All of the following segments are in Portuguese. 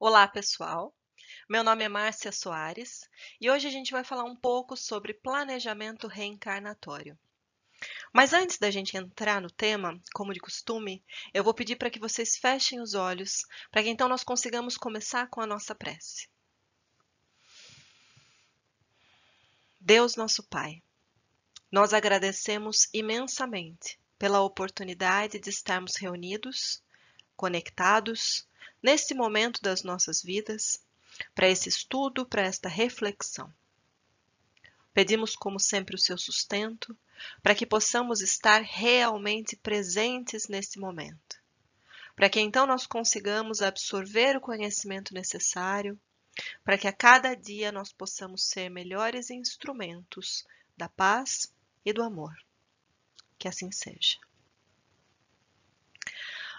Olá, pessoal. Meu nome é Márcia Soares e hoje a gente vai falar um pouco sobre planejamento reencarnatório. Mas antes da gente entrar no tema, como de costume, eu vou pedir para que vocês fechem os olhos, para que então nós consigamos começar com a nossa prece. Deus nosso Pai, nós agradecemos imensamente pela oportunidade de estarmos reunidos, conectados, neste momento das nossas vidas, para esse estudo, para esta reflexão. Pedimos, como sempre, o seu sustento, para que possamos estar realmente presentes nesse momento, para que então nós consigamos absorver o conhecimento necessário, para que a cada dia nós possamos ser melhores instrumentos da paz e do amor. Que assim seja.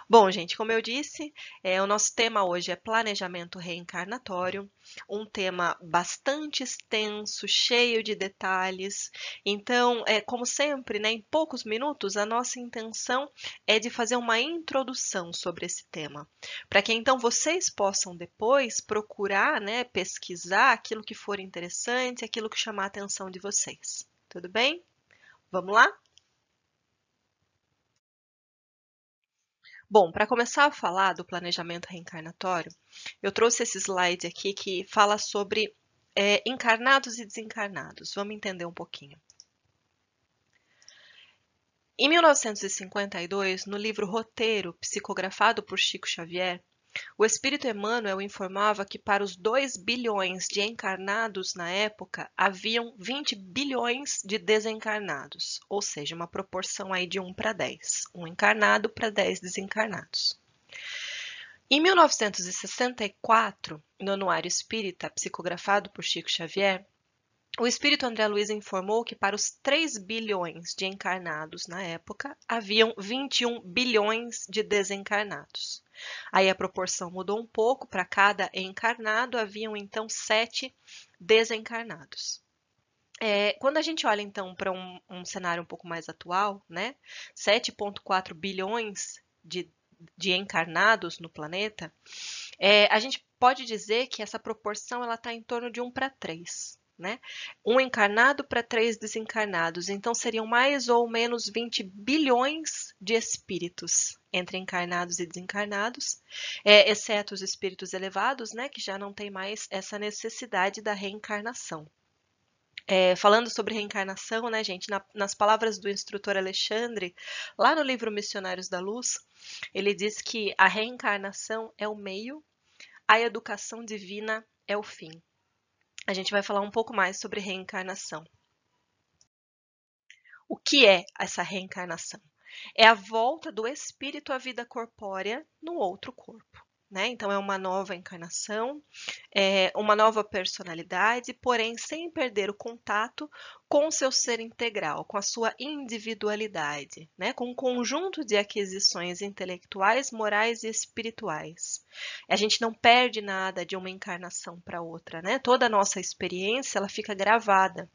Bom, gente, como eu disse, o nosso tema hoje é planejamento reencarnatório, um tema bastante extenso, cheio de detalhes. Então, como sempre, né, em poucos minutos, a nossa intenção é de fazer uma introdução sobre esse tema, para que então vocês possam depois procurar, né, pesquisar aquilo que for interessante, aquilo que chamar a atenção de vocês. Tudo bem? Vamos lá? Bom, para começar a falar do planejamento reencarnatório, eu trouxe esse slide aqui que fala sobre encarnados e desencarnados. Vamos entender um pouquinho. Em 1952, no livro Roteiro, psicografado por Chico Xavier, o espírito Emmanuel informava que para os 2 bilhões de encarnados na época, haviam 20 bilhões de desencarnados, ou seja, uma proporção aí de 1 para 10, um encarnado para 10 desencarnados. Em 1964, no Anuário Espírita, psicografado por Chico Xavier, o espírito André Luiz informou que para os 3 bilhões de encarnados na época, haviam 21 bilhões de desencarnados. Aí a proporção mudou um pouco, para cada encarnado haviam então 7 desencarnados. Quando a gente olha então para um cenário um pouco mais atual, né, 7,4 bilhões de encarnados no planeta, a gente pode dizer que essa proporção ela está em torno de 1 para 3. Né? Um encarnado para 3 desencarnados, então seriam mais ou menos 20 bilhões de espíritos entre encarnados e desencarnados, exceto os espíritos elevados, né, que já não tem mais essa necessidade da reencarnação. Falando sobre reencarnação, né, gente, nas palavras do instrutor Alexandre, lá no livro Missionários da Luz, ele diz que a reencarnação é o meio, a educação divina é o fim. A gente vai falar um pouco mais sobre reencarnação. O que é essa reencarnação? É a volta do espírito à vida corpórea no outro corpo. Né? Então, é uma nova encarnação, uma nova personalidade, porém sem perder o contato com o seu ser integral, com a sua individualidade, né? Com um conjunto de aquisições intelectuais, morais e espirituais. A gente não perde nada de uma encarnação para outra, né? Toda a nossa experiência ela fica gravada.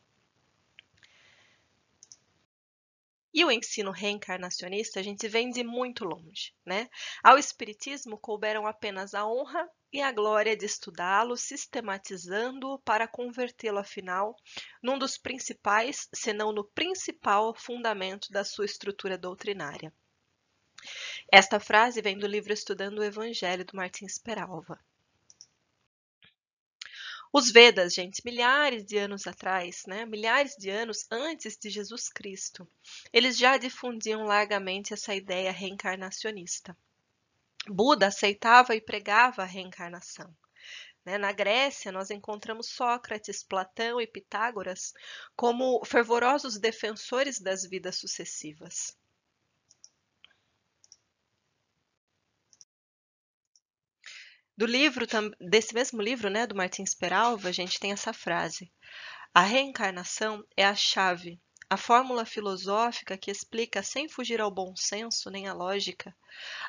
E o ensino reencarnacionista a gente vem de muito longe, né? Ao Espiritismo couberam apenas a honra e a glória de estudá-lo, sistematizando-o para convertê-lo, afinal, num dos principais, se não no principal, fundamento da sua estrutura doutrinária. Esta frase vem do livro Estudando o Evangelho, do Martins Peralva. Os Vedas, gente, milhares de anos atrás, né, milhares de anos antes de Jesus Cristo, eles já difundiam largamente essa ideia reencarnacionista. Buda aceitava e pregava a reencarnação. Na Grécia, nós encontramos Sócrates, Platão e Pitágoras como fervorosos defensores das vidas sucessivas. Desse mesmo livro, né, do Martins Peralva, a gente tem essa frase: a reencarnação é a chave, a fórmula filosófica que explica, sem fugir ao bom senso nem à lógica,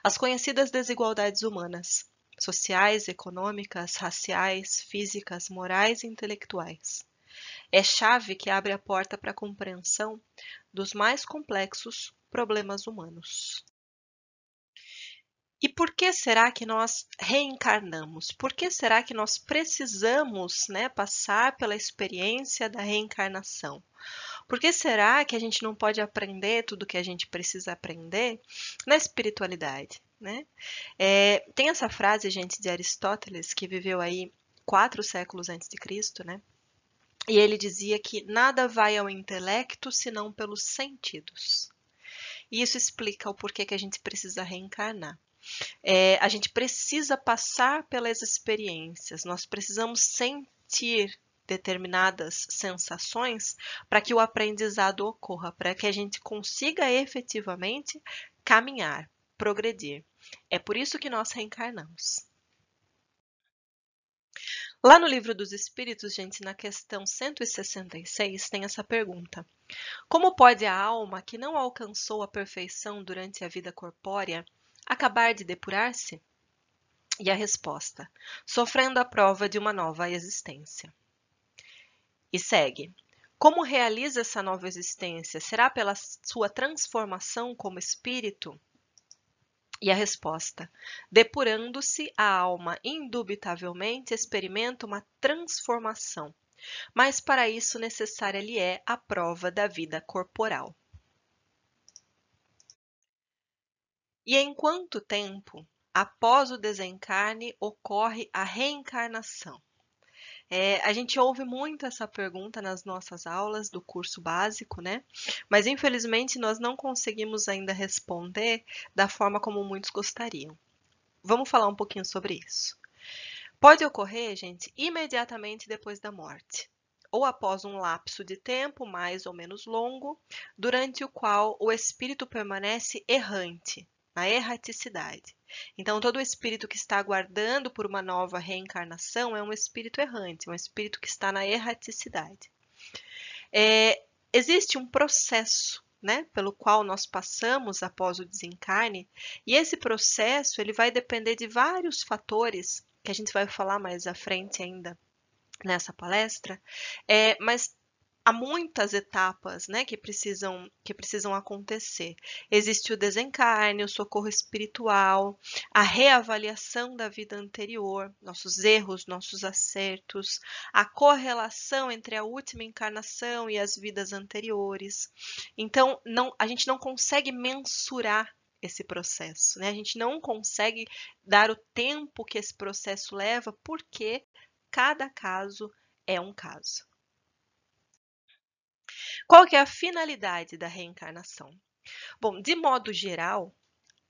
as conhecidas desigualdades humanas, sociais, econômicas, raciais, físicas, morais e intelectuais. É chave que abre a porta para a compreensão dos mais complexos problemas humanos. E por que será que nós reencarnamos? Por que será que nós precisamos, né, passar pela experiência da reencarnação? Por que será que a gente não pode aprender tudo que a gente precisa aprender na espiritualidade, né? Tem essa frase, gente, de Aristóteles, que viveu aí 4 séculos antes de Cristo, né? E ele dizia que nada vai ao intelecto senão pelos sentidos. E isso explica o porquê que a gente precisa reencarnar. A gente precisa passar pelas experiências, nós precisamos sentir determinadas sensações para que o aprendizado ocorra, para que a gente consiga efetivamente caminhar, progredir. É por isso que nós reencarnamos. Lá no Livro dos Espíritos, gente, na questão 166, tem essa pergunta: como pode a alma que não alcançou a perfeição durante a vida corpórea acabar de depurar-se? E a resposta: sofrendo a prova de uma nova existência. E segue: como realiza essa nova existência? Será pela sua transformação como espírito? E a resposta: depurando-se, a alma indubitavelmente experimenta uma transformação, mas para isso necessária lhe é a prova da vida corporal. E em quanto tempo, após o desencarne, ocorre a reencarnação? A gente ouve muito essa pergunta nas nossas aulas do curso básico, né? Mas infelizmente nós não conseguimos ainda responder da forma como muitos gostariam. Vamos falar um pouquinho sobre isso. Pode ocorrer, gente, imediatamente depois da morte, ou após um lapso de tempo mais ou menos longo, durante o qual o espírito permanece errante, na erraticidade. Então, todo espírito que está aguardando por uma nova reencarnação é um espírito errante, um espírito que está na erraticidade. Existe um processo, né, pelo qual nós passamos após o desencarne, e esse processo ele vai depender de vários fatores, que a gente vai falar mais à frente ainda nessa palestra, mas há muitas etapas, né, que precisam acontecer. Existe o desencarne, o socorro espiritual, a reavaliação da vida anterior, nossos erros, nossos acertos, a correlação entre a última encarnação e as vidas anteriores. Então, a gente não consegue mensurar esse processo, né? A gente não consegue dar o tempo que esse processo leva, porque cada caso é um caso. Qual que é a finalidade da reencarnação? Bom, de modo geral,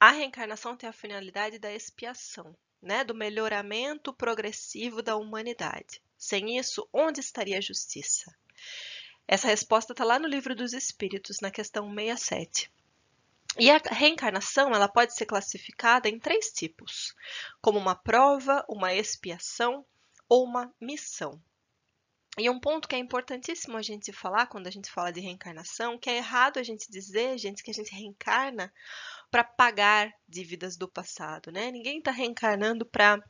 a reencarnação tem a finalidade da expiação, né? Do melhoramento progressivo da humanidade. Sem isso, onde estaria a justiça? Essa resposta está lá no Livro dos Espíritos, na questão 67. E a reencarnação ela pode ser classificada em 3 tipos, como uma prova, uma expiação ou uma missão. E um ponto que é importantíssimo a gente falar quando a gente fala de reencarnação, que é errado a gente dizer, gente, que a gente reencarna para pagar dívidas do passado, né? Ninguém está reencarnando para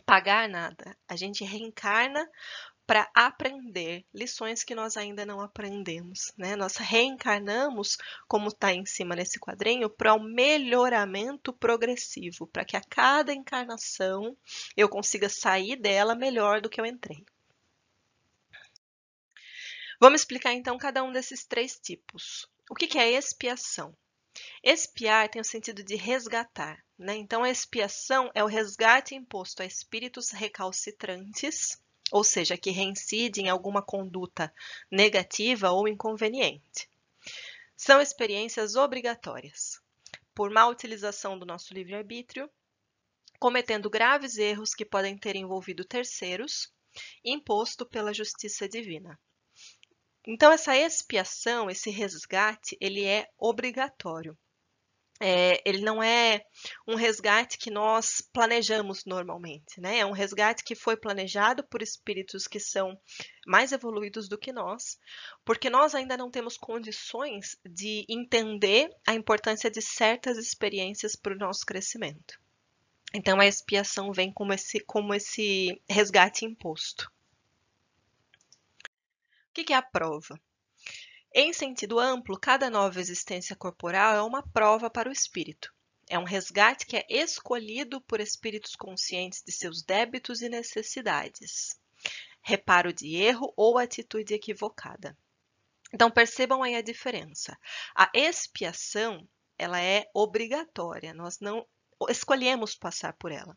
pagar nada. A gente reencarna para aprender lições que nós ainda não aprendemos, né? Nós reencarnamos, como está em cima nesse quadrinho, para um melhoramento progressivo, para que a cada encarnação eu consiga sair dela melhor do que eu entrei. Vamos explicar então cada um desses 3 tipos. O que é expiação? Expiar tem o sentido de resgatar, né? Então, a expiação é o resgate imposto a espíritos recalcitrantes, ou seja, que reincidem em alguma conduta negativa ou inconveniente. São experiências obrigatórias, por má utilização do nosso livre-arbítrio, cometendo graves erros que podem ter envolvido terceiros, imposto pela justiça divina. Então, essa expiação, esse resgate, ele é obrigatório. Ele não é um resgate que nós planejamos normalmente, né? É um resgate que foi planejado por espíritos que são mais evoluídos do que nós, porque nós ainda não temos condições de entender a importância de certas experiências para o nosso crescimento. Então, a expiação vem como esse resgate imposto. O que é a prova? Em sentido amplo, cada nova existência corporal é uma prova para o espírito. É um resgate que é escolhido por espíritos conscientes de seus débitos e necessidades. Reparo de erro ou atitude equivocada. Então percebam aí a diferença. A expiação, ela é obrigatória, nós não escolhemos passar por ela.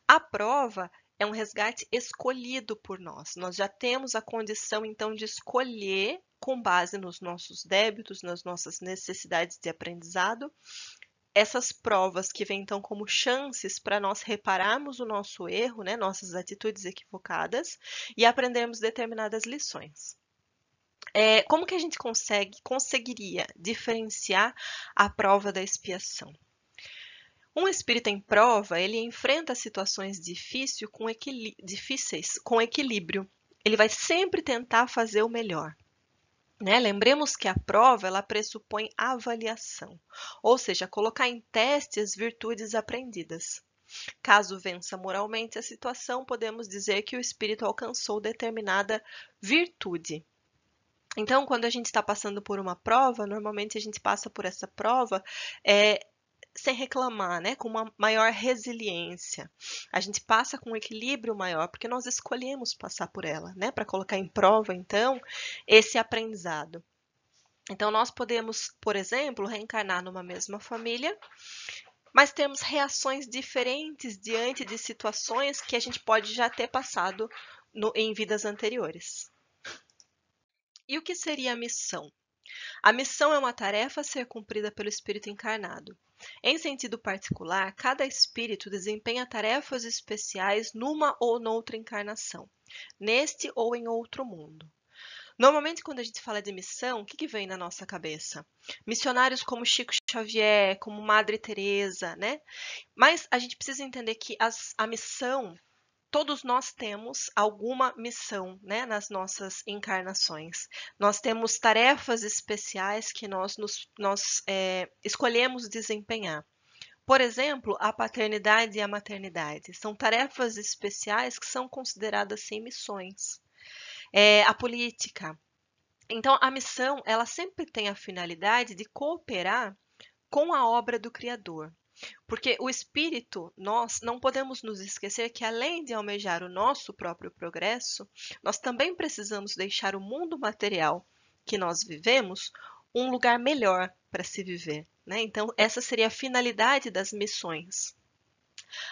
A prova é um resgate escolhido por nós. Nós já temos a condição então de escolher com base nos nossos débitos, nas nossas necessidades de aprendizado, essas provas que vêm então como chances para nós repararmos o nosso erro, né, nossas atitudes equivocadas e aprendermos determinadas lições. Como que a gente conseguiria diferenciar a prova da expiação? Um espírito em prova, ele enfrenta situações difíceis com equilíbrio. Ele vai sempre tentar fazer o melhor. Né? Lembremos que a prova ela pressupõe avaliação, ou seja, colocar em teste as virtudes aprendidas. Caso vença moralmente a situação, podemos dizer que o espírito alcançou determinada virtude. Então, quando a gente está passando por uma prova, normalmente a gente passa por essa prova sem reclamar, né? Com uma maior resiliência. A gente passa com um equilíbrio maior, porque nós escolhemos passar por ela, né? Para colocar em prova, então, esse aprendizado. Então, nós podemos, por exemplo, reencarnar numa mesma família, mas temos reações diferentes diante de situações que a gente pode já ter passado em vidas anteriores. E o que seria a missão? A missão é uma tarefa a ser cumprida pelo espírito encarnado. Em sentido particular, cada espírito desempenha tarefas especiais numa ou noutra encarnação, neste ou em outro mundo. Normalmente, quando a gente fala de missão, o que vem na nossa cabeça? Missionários como Chico Xavier, como Madre Teresa, né? Mas a gente precisa entender que a missão, todos nós temos alguma missão, né, nas nossas encarnações. Nós temos tarefas especiais que nós escolhemos desempenhar. Por exemplo, a paternidade e a maternidade são tarefas especiais que são consideradas sim missões. A política. Então, a missão, ela sempre tem a finalidade de cooperar com a obra do Criador. Porque o espírito, nós não podemos nos esquecer que além de almejar o nosso próprio progresso, nós também precisamos deixar o mundo material que nós vivemos um lugar melhor para se viver, né? Então, essa seria a finalidade das missões.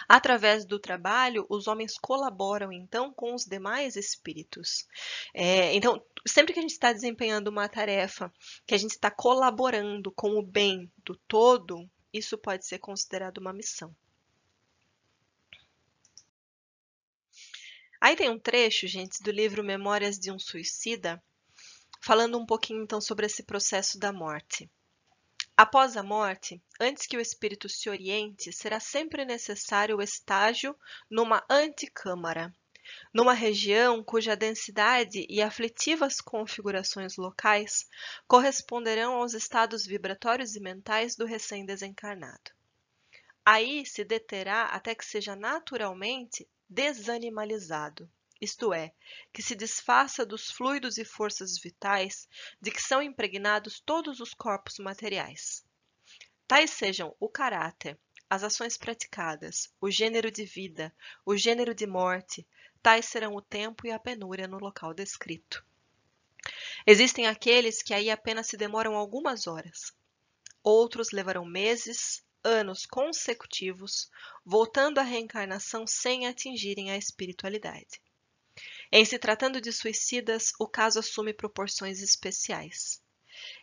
Através do trabalho, os homens colaboram, então, com os demais espíritos. Então, sempre que a gente está desempenhando uma tarefa, que a gente está colaborando com o bem do todo, isso pode ser considerado uma missão. Aí tem um trecho, gente, do livro Memórias de um Suicida, falando um pouquinho, então, sobre esse processo da morte. Após a morte, antes que o espírito se oriente, será sempre necessário o estágio numa anticâmara, numa região cuja densidade e aflitivas configurações locais corresponderão aos estados vibratórios e mentais do recém-desencarnado. Aí se deterá até que seja naturalmente desanimalizado, isto é, que se desfaça dos fluidos e forças vitais de que são impregnados todos os corpos materiais. Tais sejam o caráter, as ações praticadas, o gênero de vida, o gênero de morte, tais serão o tempo e a penúria no local descrito. Existem aqueles que aí apenas se demoram algumas horas. Outros levarão meses, anos consecutivos, voltando à reencarnação sem atingirem a espiritualidade. Em se tratando de suicidas, o caso assume proporções especiais.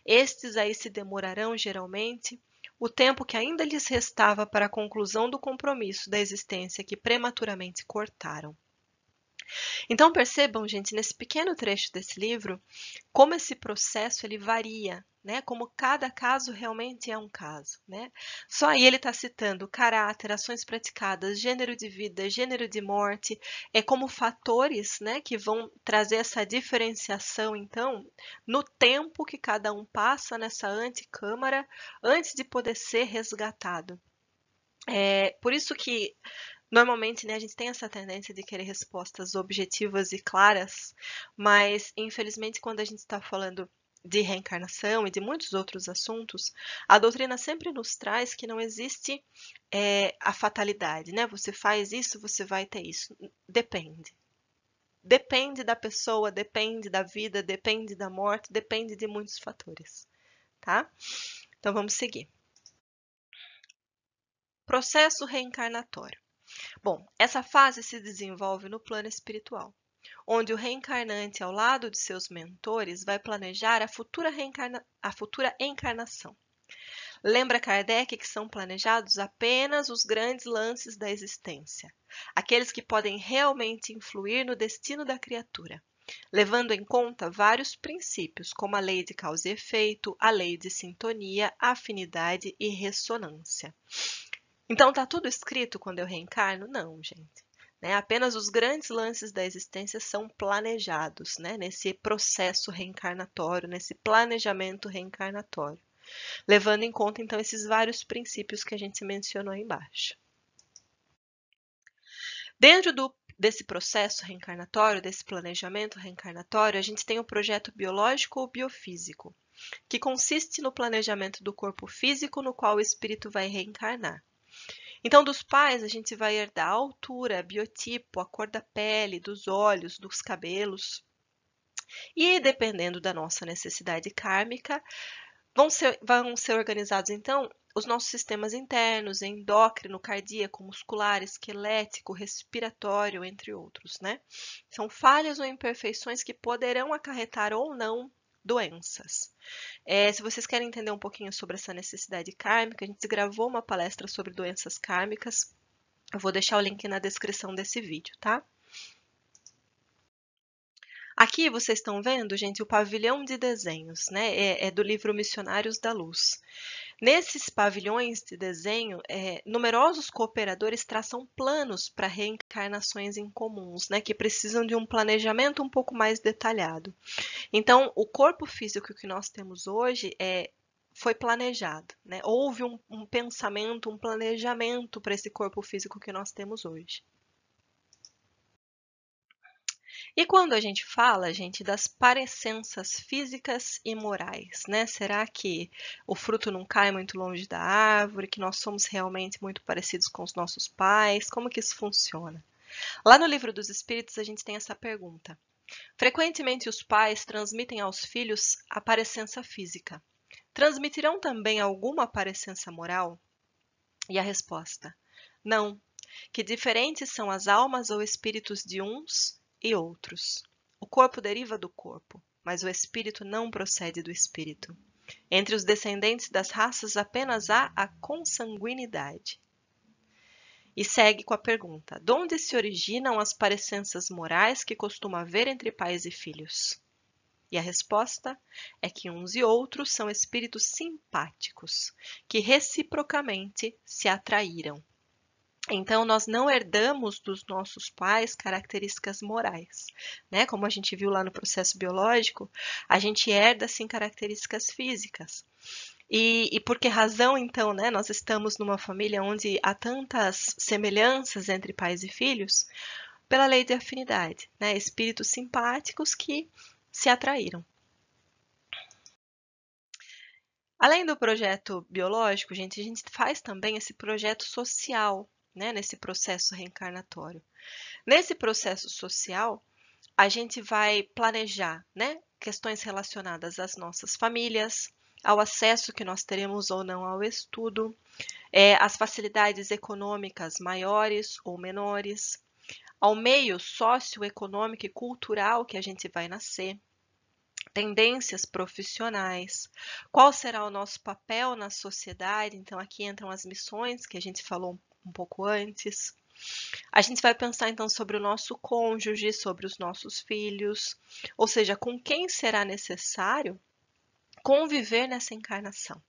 Estes aí se demorarão, geralmente, o tempo que ainda lhes restava para a conclusão do compromisso da existência que prematuramente cortaram. Então percebam, gente, nesse pequeno trecho desse livro, como esse processo ele varia, né? Como cada caso realmente é um caso, né? Só aí ele está citando caráter, ações praticadas, gênero de vida, gênero de morte, como fatores, né, que vão trazer essa diferenciação, então, no tempo que cada um passa nessa anticâmara antes de poder ser resgatado. Por isso que normalmente, né, a gente tem essa tendência de querer respostas objetivas e claras, mas infelizmente quando a gente está falando de reencarnação e de muitos outros assuntos, a doutrina sempre nos traz que não existe a fatalidade, né? Você faz isso, você vai ter isso. Depende. Depende da pessoa, depende da vida, depende da morte, depende de muitos fatores, tá? Então vamos seguir. Processo reencarnatório. Bom, essa fase se desenvolve no plano espiritual, onde o reencarnante, ao lado de seus mentores, vai planejar a futura encarnação. Lembra Kardec que são planejados apenas os grandes lances da existência, aqueles que podem realmente influir no destino da criatura, levando em conta vários princípios, como a lei de causa e efeito, a lei de sintonia, afinidade e ressonância. Então, está tudo escrito quando eu reencarno? Não, gente. Apenas os grandes lances da existência são planejados, nesse processo reencarnatório, nesse planejamento reencarnatório, levando em conta, então, esses vários princípios que a gente mencionou aí embaixo. Dentro desse processo reencarnatório, desse planejamento reencarnatório, a gente tem o projeto biológico ou biofísico, que consiste no planejamento do corpo físico no qual o espírito vai reencarnar. Então, dos pais, a gente vai herdar a altura, biotipo, a cor da pele, dos olhos, dos cabelos. E, dependendo da nossa necessidade kármica, vão ser organizados, então, os nossos sistemas internos, endócrino, cardíaco, muscular, esquelético, respiratório, entre outros, São falhas ou imperfeições que poderão acarretar ou não doenças. Se vocês querem entender um pouquinho sobre essa necessidade kármica, a gente gravou uma palestra sobre doenças kármicas. Eu vou deixar o link na descrição desse vídeo, tá? Aqui vocês estão vendo, gente, o pavilhão de desenhos, É do livro Missionários da Luz. Nesses pavilhões de desenho, numerosos cooperadores traçam planos para reencarnações incomuns, que precisam de um planejamento um pouco mais detalhado. Então, o corpo físico que nós temos hoje foi planejado, Houve um pensamento, um planejamento para esse corpo físico que nós temos hoje. E quando a gente fala, gente, das parecenças físicas e morais, Será que o fruto não cai muito longe da árvore, que nós somos realmente muito parecidos com os nossos pais? Como que isso funciona? Lá no Livro dos Espíritos, a gente tem essa pergunta. Frequentemente, os pais transmitem aos filhos a parecença física. Transmitirão também alguma parecença moral? E a resposta: não, que diferentes são as almas ou espíritos de uns e outros. O corpo deriva do corpo, mas o espírito não procede do espírito. Entre os descendentes das raças apenas há a consanguinidade. E segue com a pergunta: de onde se originam as parecenças morais que costuma haver entre pais e filhos? E a resposta é que uns e outros são espíritos simpáticos, que reciprocamente se atraíram. Então, nós não herdamos dos nossos pais características morais, Como a gente viu lá no processo biológico, a gente herda, sim, características físicas. E por que razão, então, nós estamos numa família onde há tantas semelhanças entre pais e filhos? Pela lei de afinidade, Espíritos simpáticos que se atraíram. Além do projeto biológico, gente, a gente faz também esse projeto social, nesse processo reencarnatório. Nesse processo social, a gente vai planejar, questões relacionadas às nossas famílias, ao acesso que nós teremos ou não ao estudo, as facilidades econômicas maiores ou menores, ao meio socioeconômico e cultural que a gente vai nascer, tendências profissionais, qual será o nosso papel na sociedade. Então, aqui entram as missões que a gente falou um pouco antes. A gente vai pensar, então, sobre o nosso cônjuge, sobre os nossos filhos, ou seja, com quem será necessário conviver nessa encarnação.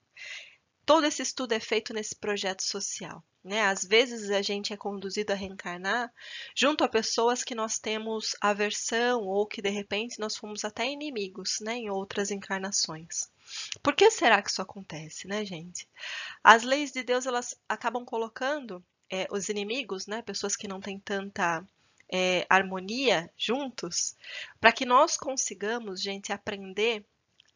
Todo esse estudo é feito nesse projeto social, Às vezes a gente é conduzido a reencarnar junto a pessoas que nós temos aversão ou que de repente nós fomos até inimigos, em outras encarnações. Por que será que isso acontece, gente? As leis de Deus, elas acabam colocando os inimigos, pessoas que não têm tanta harmonia juntos, para que nós consigamos, gente, aprender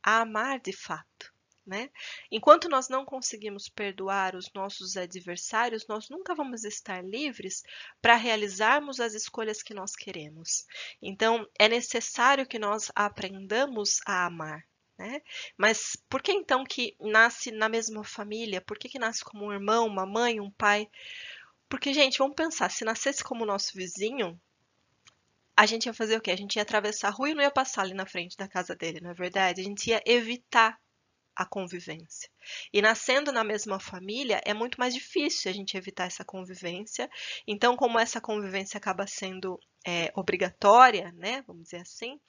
a amar de fato, né? Enquanto nós não conseguimos perdoar os nossos adversários, nós nunca vamos estar livres para realizarmos as escolhas que nós queremos. Então, é necessário que nós aprendamos a amar, né? Mas por que então que nasce na mesma família? Por que nasce como um irmão, uma mãe, um pai? Porque, gente, vamos pensar, se nascesse como nosso vizinho, a gente ia fazer o quê? A gente ia atravessar a rua e não ia passar ali na frente da casa dele, não é verdade? A gente ia evitar a convivência. E nascendo na mesma família, é muito mais difícil a gente evitar essa convivência. Então, como essa convivência acaba sendo obrigatória, né? Vamos dizer assim,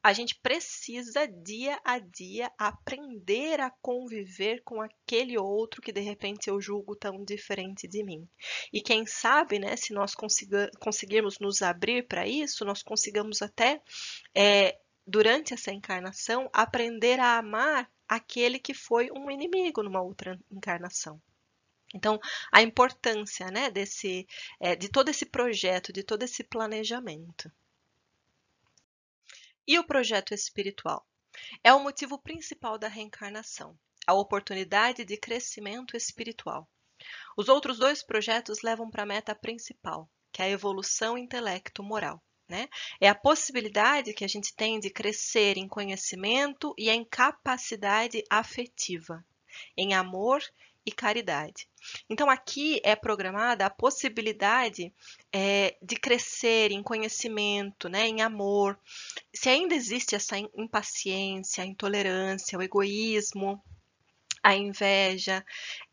a gente precisa dia a dia aprender a conviver com aquele outro que de repente eu julgo tão diferente de mim. E quem sabe, né, se nós conseguirmos nos abrir para isso, nós consigamos até, durante essa encarnação, aprender a amar aquele que foi um inimigo numa outra encarnação. Então, a importância, né, de todo esse projeto, de todo esse planejamento. E o projeto espiritual? É o motivo principal da reencarnação, a oportunidade de crescimento espiritual. Os outros dois projetos levam para a meta principal, que é a evolução intelecto-moral, né? É a possibilidade que a gente tem de crescer em conhecimento e em capacidade afetiva, em amor e caridade. Então, aqui é programada a possibilidade de crescer em conhecimento, né, em amor. Se ainda existe essa impaciência, a intolerância, o egoísmo, a inveja,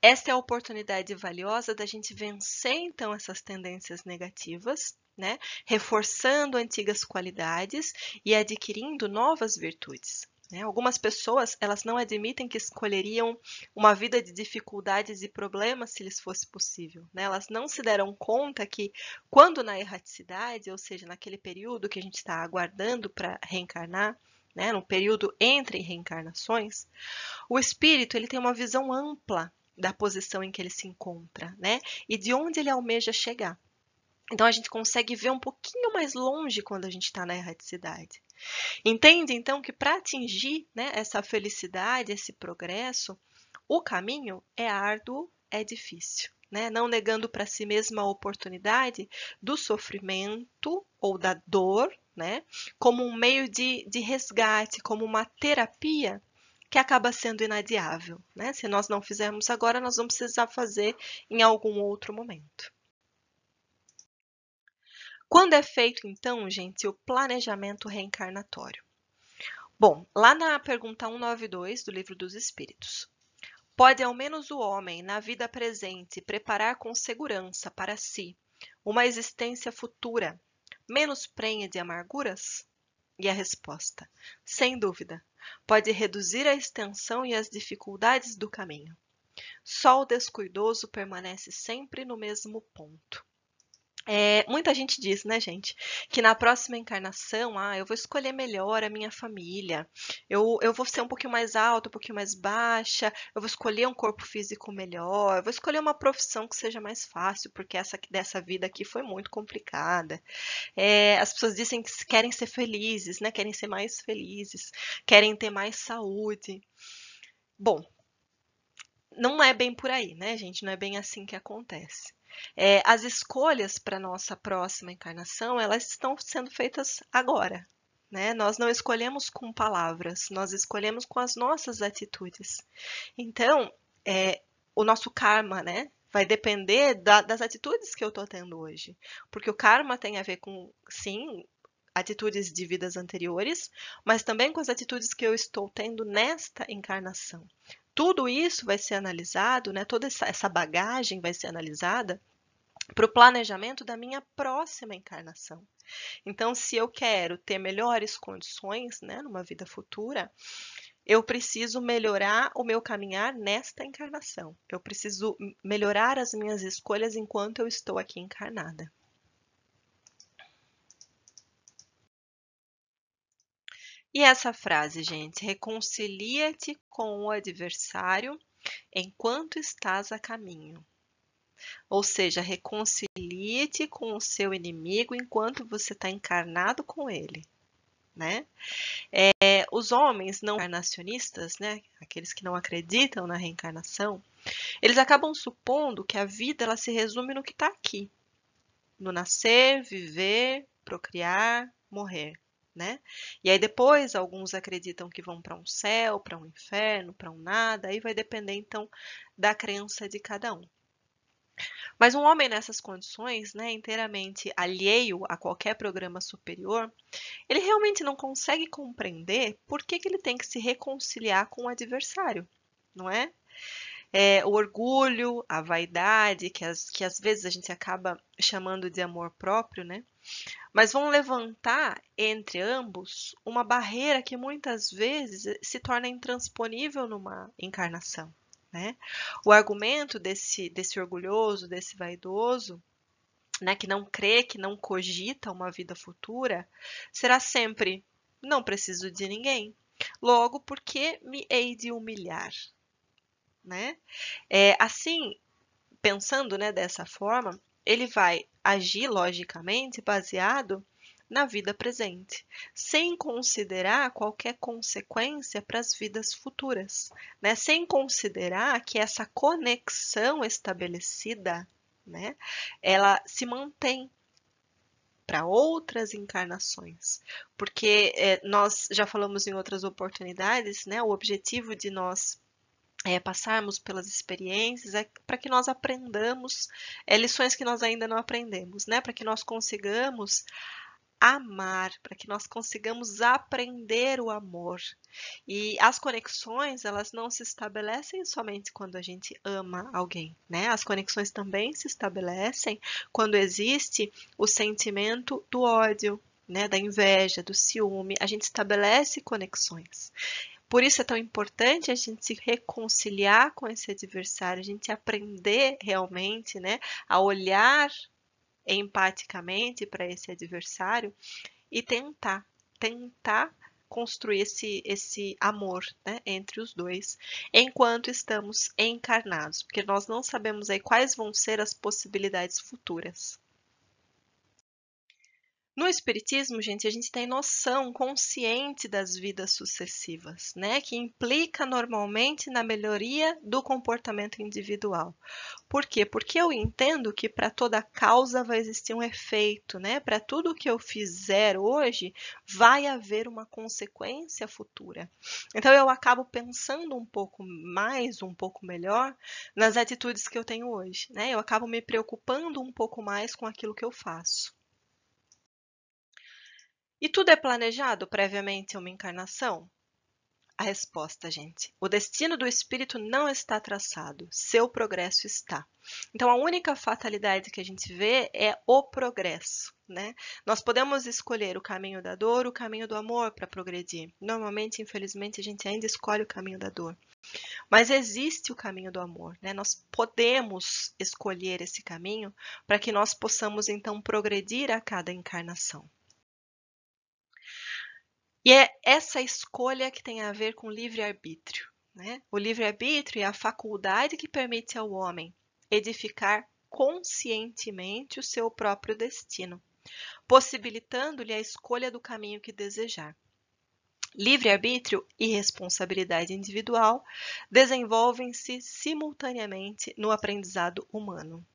esta é a oportunidade valiosa da gente vencer, então, essas tendências negativas, né, reforçando antigas qualidades e adquirindo novas virtudes. Algumas pessoas, elas não admitem que escolheriam uma vida de dificuldades e problemas se lhes fosse possível, né? Elas não se deram conta que quando na erraticidade, ou seja, naquele período que a gente está aguardando para reencarnar, né, no período entre reencarnações, o espírito ele tem uma visão ampla da posição em que ele se encontra, né? E de onde ele almeja chegar. Então a gente consegue ver um pouquinho mais longe quando a gente está na erraticidade. Entende, então, que para atingir, né, essa felicidade, esse progresso, o caminho é árduo, é difícil, né? Não negando para si mesma a oportunidade do sofrimento ou da dor, né, como um meio de resgate, como uma terapia que acaba sendo inadiável, né? Se nós não fizermos agora, nós vamos precisar fazer em algum outro momento. Quando é feito, então, gente, o planejamento reencarnatório? Bom, lá na pergunta 192 do Livro dos Espíritos, pode ao menos o homem, na vida presente, preparar com segurança para si uma existência futura menos prenha de amarguras? E a resposta, sem dúvida, pode reduzir a extensão e as dificuldades do caminho. Só o descuidoso permanece sempre no mesmo ponto. Muita gente diz, né, gente, que na próxima encarnação, eu vou escolher melhor a minha família, eu vou ser um pouquinho mais alta, um pouquinho mais baixa, eu vou escolher um corpo físico melhor, eu vou escolher uma profissão que seja mais fácil, porque essa dessa vida aqui foi muito complicada. As pessoas dizem que querem ser felizes, né, querem ser mais felizes, querem ter mais saúde. Bom, não é bem por aí, né, gente? Não é bem assim que acontece. As escolhas para nossa próxima encarnação, elas estão sendo feitas agora, né? Nós não escolhemos com palavras, nós escolhemos com as nossas atitudes. Então, o nosso karma, né, vai depender das atitudes que eu estou tendo hoje. Porque o karma tem a ver com, sim, atitudes de vidas anteriores, mas também com as atitudes que eu estou tendo nesta encarnação. Tudo isso vai ser analisado, né? Toda essa bagagem vai ser analisada para o planejamento da minha próxima encarnação. Então, se eu quero ter melhores condições, né, numa vida futura, eu preciso melhorar o meu caminhar nesta encarnação. Eu preciso melhorar as minhas escolhas enquanto eu estou aqui encarnada. E essa frase, gente, reconcilia-te com o adversário enquanto estás a caminho. Ou seja, reconcilie-te com o seu inimigo enquanto você está encarnado com ele. né? Os homens não reencarnacionistas, né, aqueles que não acreditam na reencarnação, eles acabam supondo que a vida ela se resume no que está aqui, no nascer, viver, procriar, morrer, né? E aí depois alguns acreditam que vão para um céu, para um inferno, para um nada, aí vai depender então da crença de cada um. Mas um homem nessas condições, né, inteiramente alheio a qualquer programa superior, ele realmente não consegue compreender por que ele tem que se reconciliar com o adversário, não é? O orgulho, a vaidade, que às vezes a gente acaba chamando de amor próprio, né? Mas vão levantar entre ambos uma barreira que muitas vezes se torna intransponível numa encarnação, né? O argumento desse orgulhoso, desse vaidoso, né, que não crê, que não cogita uma vida futura, será sempre: não preciso de ninguém. Logo, por que me hei de humilhar? Né? Assim, pensando, né, dessa forma, ele vai agir logicamente baseado na vida presente, sem considerar qualquer consequência para as vidas futuras, né? Sem considerar que essa conexão estabelecida, né, ela se mantém para outras encarnações, porque nós já falamos em outras oportunidades, né? O objetivo de nós passarmos pelas experiências é para que nós aprendamos lições que nós ainda não aprendemos, né? Para que nós consigamos amar, para que nós consigamos aprender o amor. E as conexões, elas não se estabelecem somente quando a gente ama alguém, né? As conexões também se estabelecem quando existe o sentimento do ódio, né? Da inveja, do ciúme. A gente estabelece conexões. Por isso é tão importante a gente se reconciliar com esse adversário, a gente aprender realmente, né, a olhar empaticamente para esse adversário e tentar construir esse amor, né, entre os dois, enquanto estamos encarnados, porque nós não sabemos aí quais vão ser as possibilidades futuras. No Espiritismo, gente, a gente tem noção consciente das vidas sucessivas, né? Que implica normalmente na melhoria do comportamento individual. Por quê? Porque eu entendo que para toda causa vai existir um efeito, né? Para tudo que eu fizer hoje, vai haver uma consequência futura. Então eu acabo pensando um pouco mais, um pouco melhor nas atitudes que eu tenho hoje, né? Eu acabo me preocupando um pouco mais com aquilo que eu faço. E tudo é planejado previamente em uma encarnação? A resposta, gente: o destino do espírito não está traçado, seu progresso está. Então, a única fatalidade que a gente vê é o progresso, né? Nós podemos escolher o caminho da dor, o caminho do amor para progredir. Normalmente, infelizmente, a gente ainda escolhe o caminho da dor. Mas existe o caminho do amor, né? Nós podemos escolher esse caminho para que nós possamos, então, progredir a cada encarnação. E é essa escolha que tem a ver com livre-arbítrio, né? O livre-arbítrio é a faculdade que permite ao homem edificar conscientemente o seu próprio destino, possibilitando-lhe a escolha do caminho que desejar. Livre-arbítrio e responsabilidade individual desenvolvem-se simultaneamente no aprendizado humano.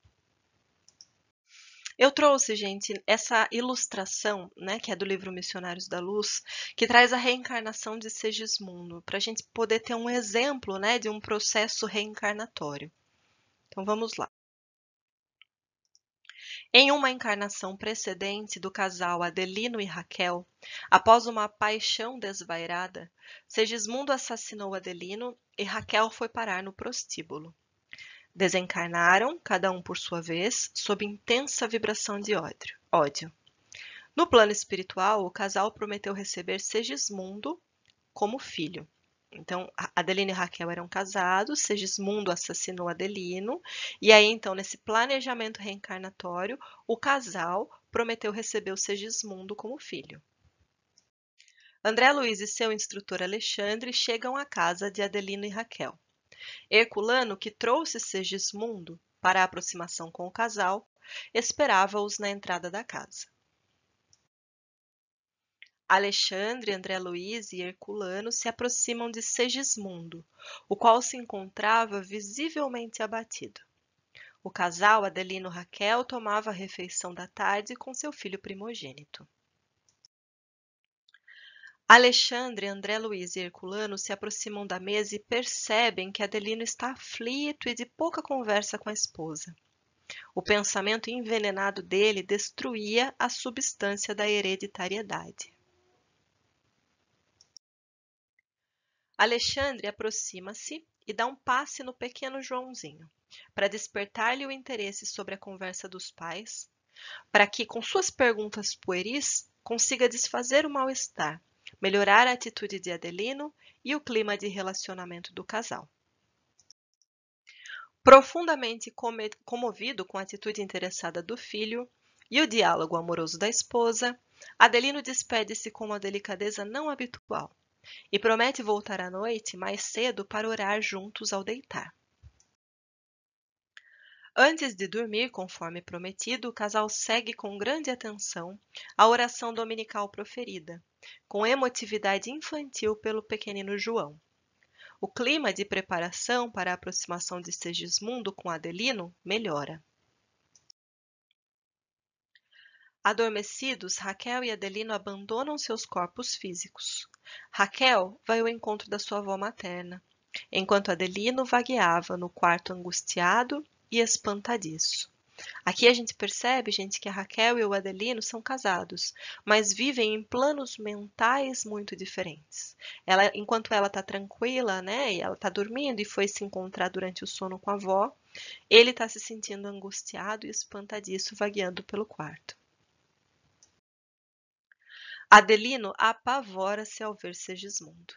Eu trouxe, gente, essa ilustração, né, que é do livro Missionários da Luz, que traz a reencarnação de Segismundo, para a gente poder ter um exemplo, né, de um processo reencarnatório. Então vamos lá. Em uma encarnação precedente do casal Adelino e Raquel, após uma paixão desvairada, Segismundo assassinou Adelino e Raquel foi parar no prostíbulo. Desencarnaram, cada um por sua vez, sob intensa vibração de ódio. No plano espiritual, o casal prometeu receber Segismundo como filho. Então, Adelino e Raquel eram casados, Segismundo assassinou Adelino, e aí, então, nesse planejamento reencarnatório, o casal prometeu receber o Segismundo como filho. André Luiz e seu instrutor Alexandre chegam à casa de Adelino e Raquel. Herculano, que trouxe Segismundo para a aproximação com o casal, esperava-os na entrada da casa. Alexandre, André Luiz e Herculano se aproximam de Segismundo, o qual se encontrava visivelmente abatido. O casal Adelino-Raquel tomava a refeição da tarde com seu filho primogênito. Alexandre, André Luiz e Herculano se aproximam da mesa e percebem que Adelino está aflito e de pouca conversa com a esposa. O pensamento envenenado dele destruía a substância da hereditariedade. Alexandre aproxima-se e dá um passe no pequeno Joãozinho, para despertar-lhe o interesse sobre a conversa dos pais, para que, com suas perguntas pueris, consiga desfazer o mal-estar, melhorar a atitude de Adelino e o clima de relacionamento do casal. Profundamente comovido com a atitude interessada do filho e o diálogo amoroso da esposa, Adelino despede-se com uma delicadeza não habitual e promete voltar à noite mais cedo para orar juntos ao deitar. Antes de dormir, conforme prometido, o casal segue com grande atenção a oração dominical proferida, com emotividade infantil pelo pequenino João. O clima de preparação para a aproximação de Segismundo com Adelino melhora. Adormecidos, Raquel e Adelino abandonam seus corpos físicos. Raquel vai ao encontro da sua avó materna, enquanto Adelino vagueava no quarto angustiado e espantadiço. Aqui a gente percebe, gente, que a Raquel e o Adelino são casados, mas vivem em planos mentais muito diferentes. Enquanto ela está tranquila, né, e ela está dormindo e foi se encontrar durante o sono com a avó, ele está se sentindo angustiado e espantadiço, vagueando pelo quarto. Adelino apavora-se ao ver Segismundo.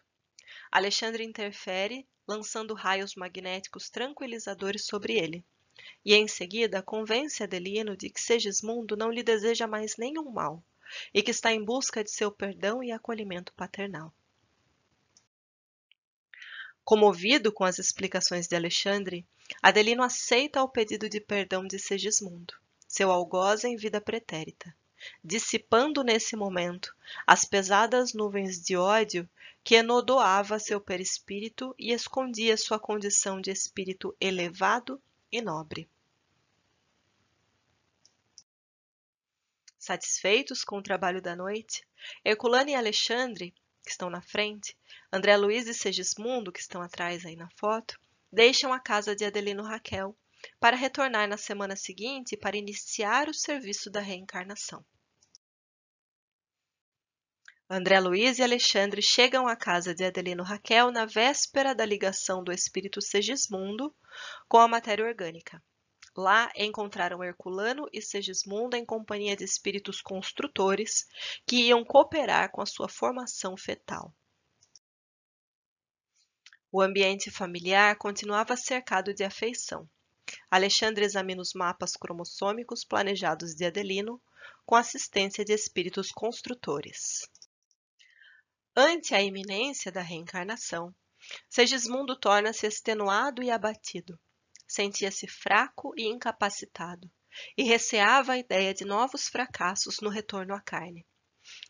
Alexandre interfere, lançando raios magnéticos tranquilizadores sobre ele. E em seguida convence Adelino de que Segismundo não lhe deseja mais nenhum mal e que está em busca de seu perdão e acolhimento paternal. Comovido com as explicações de Alexandre, Adelino aceita o pedido de perdão de Segismundo, seu algoz em vida pretérita, dissipando nesse momento as pesadas nuvens de ódio que enodoava seu perispírito e escondia sua condição de espírito elevado e nobre. Satisfeitos com o trabalho da noite, Herculano e Alexandre, que estão na frente, André Luiz e Segismundo, que estão atrás aí na foto, deixam a casa de Adelino Raquel para retornar na semana seguinte para iniciar o serviço da reencarnação. André Luiz e Alexandre chegam à casa de Adelino Raquel na véspera da ligação do espírito Segismundo com a matéria orgânica. Lá encontraram Herculano e Segismundo em companhia de espíritos construtores que iam cooperar com a sua formação fetal. O ambiente familiar continuava cercado de afeição. Alexandre examina os mapas cromossômicos planejados de Adelino com assistência de espíritos construtores. Ante a iminência da reencarnação, Segismundo torna-se extenuado e abatido. Sentia-se fraco e incapacitado, e receava a ideia de novos fracassos no retorno à carne.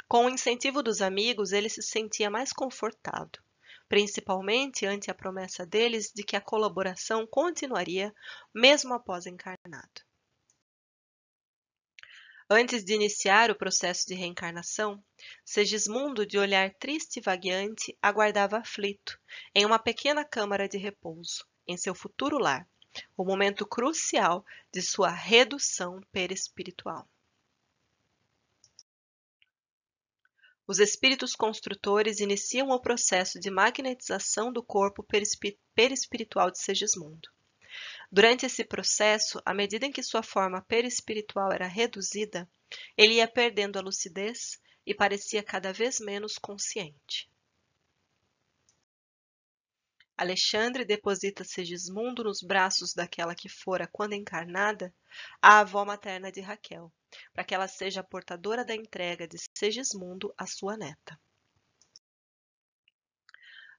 Com o incentivo dos amigos, ele se sentia mais confortado, principalmente ante a promessa deles de que a colaboração continuaria mesmo após encarnado. Antes de iniciar o processo de reencarnação, Segismundo, de olhar triste e vagueante, aguardava aflito, em uma pequena câmara de repouso, em seu futuro lar, o momento crucial de sua redução perispiritual. Os espíritos construtores iniciam o processo de magnetização do corpo perispiritual de Segismundo. Durante esse processo, à medida em que sua forma perispiritual era reduzida, ele ia perdendo a lucidez e parecia cada vez menos consciente. Alexandre deposita Segismundo nos braços daquela que fora, quando encarnada, a avó materna de Raquel, para que ela seja a portadora da entrega de Segismundo à sua neta.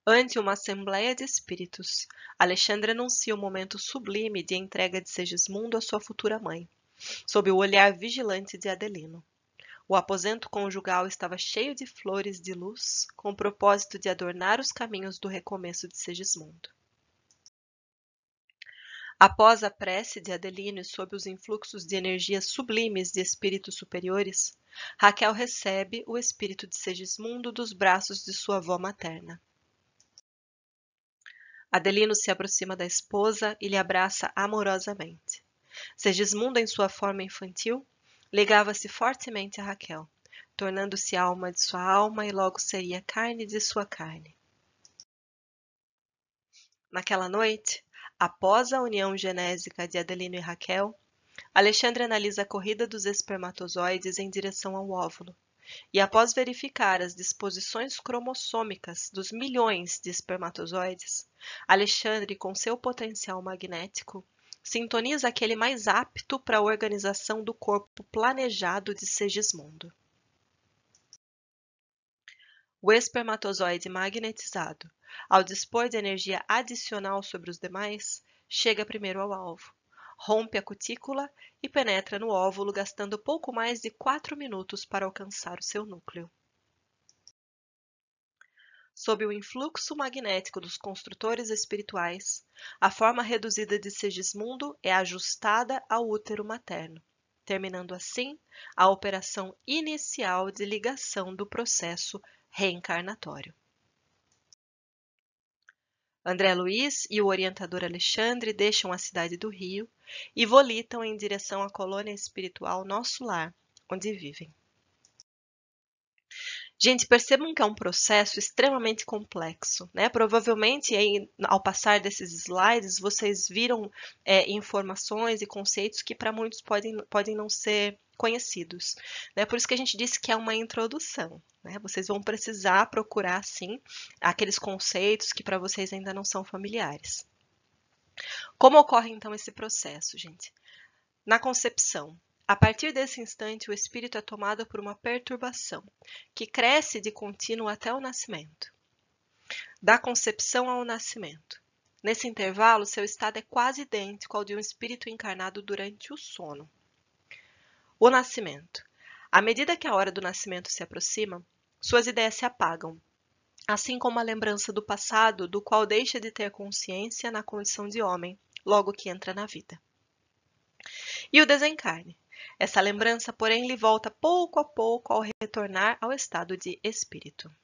Ante uma assembleia de espíritos, Alexandre anuncia o momento sublime de entrega de Segismundo à sua futura mãe, sob o olhar vigilante de Adelino. O aposento conjugal estava cheio de flores de luz, com o propósito de adornar os caminhos do recomeço de Segismundo. Após a prece de Adelino e sob os influxos de energias sublimes de espíritos superiores, Raquel recebe o espírito de Segismundo dos braços de sua avó materna. Adelino se aproxima da esposa e lhe abraça amorosamente. Segismundo, em sua forma infantil, ligava-se fortemente a Raquel, tornando-se alma de sua alma e logo seria carne de sua carne. Naquela noite, após a união genésica de Adelino e Raquel, Alexandre analisa a corrida dos espermatozoides em direção ao óvulo, e após verificar as disposições cromossômicas dos milhões de espermatozoides, Alexandre, com seu potencial magnético, sintoniza aquele mais apto para a organização do corpo planejado de Segismundo. O espermatozoide magnetizado, ao dispor de energia adicional sobre os demais, chega primeiro ao alvo, rompe a cutícula e penetra no óvulo, gastando pouco mais de 4 minutos para alcançar o seu núcleo. Sob o influxo magnético dos construtores espirituais, a forma reduzida de Segismundo é ajustada ao útero materno, terminando assim a operação inicial de ligação do processo reencarnatório. André Luiz e o orientador Alexandre deixam a cidade do Rio e volitam em direção à colônia espiritual Nosso Lar, onde vivem. Gente, percebam que é um processo extremamente complexo, né? Provavelmente, aí, ao passar desses slides, vocês viram informações e conceitos que para muitos podem não ser conhecidos, né? Por isso que a gente disse que é uma introdução, né? Vocês vão precisar procurar, sim, aqueles conceitos que para vocês ainda não são familiares. Como ocorre, então, esse processo, gente? Na concepção, a partir desse instante, o espírito é tomado por uma perturbação, que cresce de contínuo até o nascimento. Da concepção ao nascimento. Nesse intervalo, seu estado é quase idêntico ao de um espírito encarnado durante o sono. O nascimento. À medida que a hora do nascimento se aproxima, suas ideias se apagam, assim como a lembrança do passado, do qual deixa de ter consciência na condição de homem, logo que entra na vida. E o desencarne. Essa lembrança, porém, lhe volta pouco a pouco ao retornar ao estado de espírito.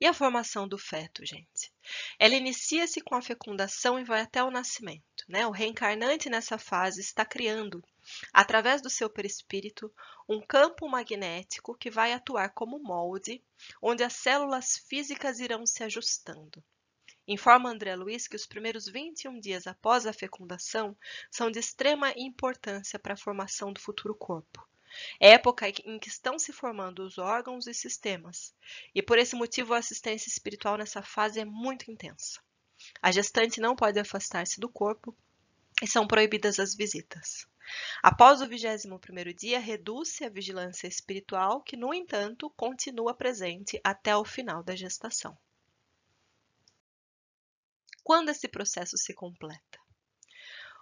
E a formação do feto, gente? Ela inicia-se com a fecundação e vai até o nascimento, né? O reencarnante nessa fase está criando, através do seu perispírito, um campo magnético que vai atuar como molde, onde as células físicas irão se ajustando. Informa André Luiz que os primeiros 21 dias após a fecundação são de extrema importância para a formação do futuro corpo. Época em que estão se formando os órgãos e sistemas, e por esse motivo a assistência espiritual nessa fase é muito intensa. A gestante não pode afastar-se do corpo e são proibidas as visitas. Após o 21º dia, reduz-se a vigilância espiritual, que, no entanto, continua presente até o final da gestação. Quando esse processo se completa?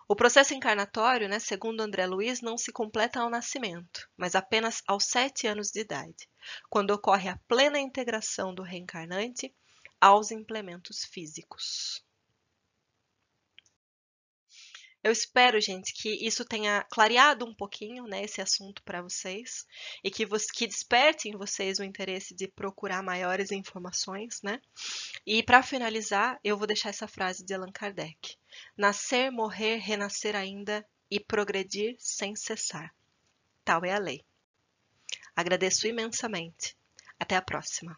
O processo encarnatório, segundo André Luiz, não se completa ao nascimento, mas apenas aos 7 anos de idade, quando ocorre a plena integração do reencarnante aos implementos físicos. Eu espero, gente, que isso tenha clareado um pouquinho, esse assunto para vocês e que desperte em vocês o interesse de procurar maiores informações, E para finalizar, eu vou deixar essa frase de Allan Kardec: nascer, morrer, renascer ainda e progredir sem cessar. Tal é a lei. Agradeço imensamente. Até a próxima.